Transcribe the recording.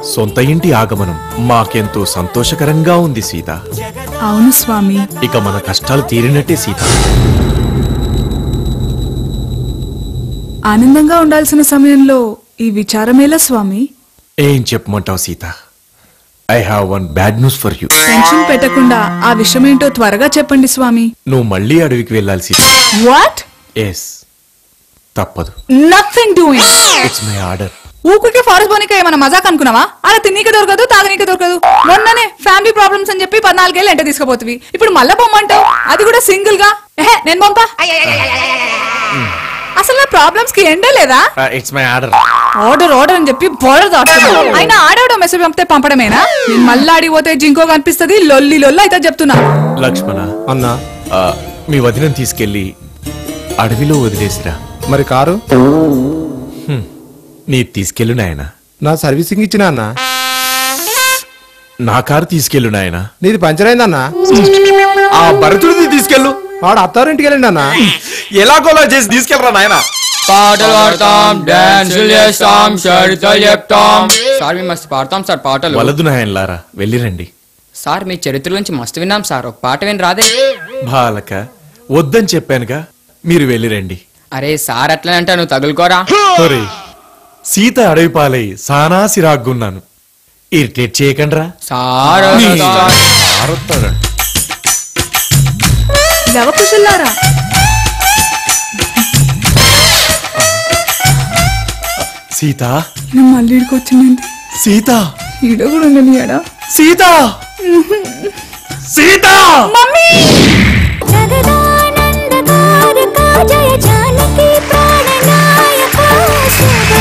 సొంత ఇంటి ఆగమనం మాకెంతో సంతోషకరంగా ఉంది సీత. అవును స్వామి. ఇక మన కష్టాలు తీరినట్టే సీత. ఆనందంగా ఉండాల్సిన సమయంలో ఈ విచారమేలా స్వామి? ఏం చెప్పమంటావు Sita? I have one bad news for you. Tension పెట్టకుండా ఆ విషయమేంటో త్వరగా చెప్పండి స్వామి. నువ్వు మళ్ళీ అడవికి వెళ్ళాలి సీత. వాట్? ఎస్, తప్పదు. Nothing doing. It's my order. ఊరికి ఫారెస్ట్ పోనీక ఏమైనా మజాక్ అనుకున్నావా? అలా తిన్నీక దొరకదు, తాగనీక దొరకదు. మొన్ననే ఫ్యామిలీ ప్రాబ్లమ్స్ అని చెప్పి 14 ఏళ్ళు ఎంట తీసుకుపోతుంది. ఇప్పుడు మళ్ళా బొమ్మంటావు, అది కూడా సింగిల్ గా. నేను పంపా. అసలు నా ప్రాబ్లమ్స్ కి ఎండే లేదా? It's my order. Order order అని చెప్పి బోర్డర్ దాటుతున్నా. అయినా ఆడవడం మెసేజ్ పంపితే పంపడమేనా? నేను మళ్ళీ ఆడిపోతే జింకో కనిపిస్తుంది. లొల్లి లొల్లి అయితే చెప్తున్నా. లక్ష్మణ అన్నా, మీ వదినని తీసుకెళ్లి అడవిలో వదిలేసిరా. మరి కారు నీ తీసుకెళ్ళు నాయన. నా సర్వీసింగ్ ఇచ్చిన అన్నా. నా కారు తీసుకెళ్ళు నాయన. నీది పంచర్ అయిందన్నా. ఆ భరతుడిని తీసుకెళ్ళు. వాడు అత్తారింటికి వెళ్ళండి అన్నా. ఎలాగోలా చేసి తీసుకెళ్ళరా నాయన. పాటలు పాడతాం, డాన్సులు చేస్తాం, చరిత్రలు చెప్తాం. సార్ మేము మస్తు పాడతాం సార్ పాటలు. వలదు నాయనలారా, వెళ్ళిరండి. సార్ మీ చరిత్ర నుంచి మస్తు విన్నాం సార్, ఒక పాట విని రాదే? బాలక వద్దని చెప్పానుగా, మీరు వెళ్ళిరండి. అరే సార్ అట్లనే అంటే నువ్వు తగులుకోరా. ఒరేయ్, సీత అడవి పాలై సానా సిరాగ్గున్నాను. ఇరిటేట్ చేయకండ్రా. సార్ లవకుశుల్లారా, సీత, మళ్ళీ ఇడికి వచ్చింది. సీత, ఈడ కూడా ఉండనియాడా? సీత, సీత, మమ్మీ. జగదానందకారక జయ జానకి ప్రాణనాయక శుభ